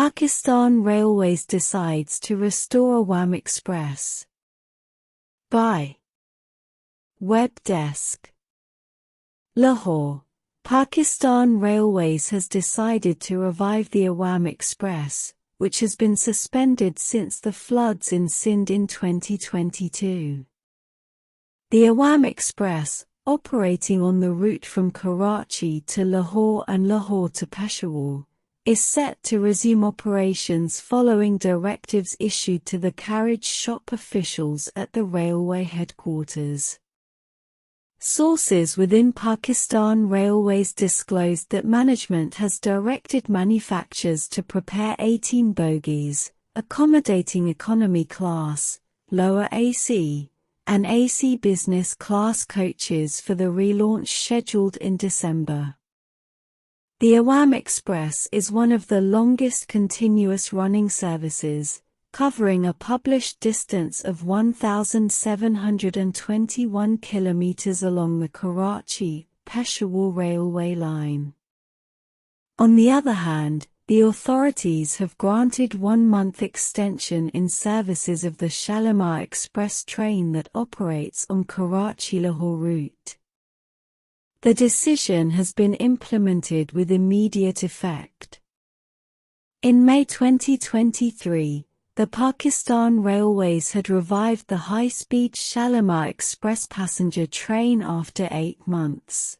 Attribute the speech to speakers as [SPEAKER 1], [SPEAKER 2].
[SPEAKER 1] Pakistan Railways decides to restore Awamexpress. By Web Desk. Lahore. Pakistan Railways has decided to revive the Awamexpress, which has been suspended since the floods in Sindh in 2022. The Awamexpress, operating on the route from Karachi to Lahore and Lahore to Peshawar, is set to resume operations following directives issued to the carriage shop officials at the railway headquarters. Sources within Pakistan Railways disclosed that management has directed manufacturers to prepare 18 bogies, accommodating economy class, lower AC, and AC business class coaches for the relaunch scheduled in December. The Awamexpress is one of the longest continuous running services, covering a published distance of 1,721 kilometers along the Karachi-Peshawar railway line. On the other hand, the authorities have granted 1-month extension in services of the Shalimar Express train that operates on Karachi-Lahore route. The decision has been implemented with immediate effect. In May 2023, the Pakistan Railways had revived the high-speed Shalimar Express passenger train after 8 months.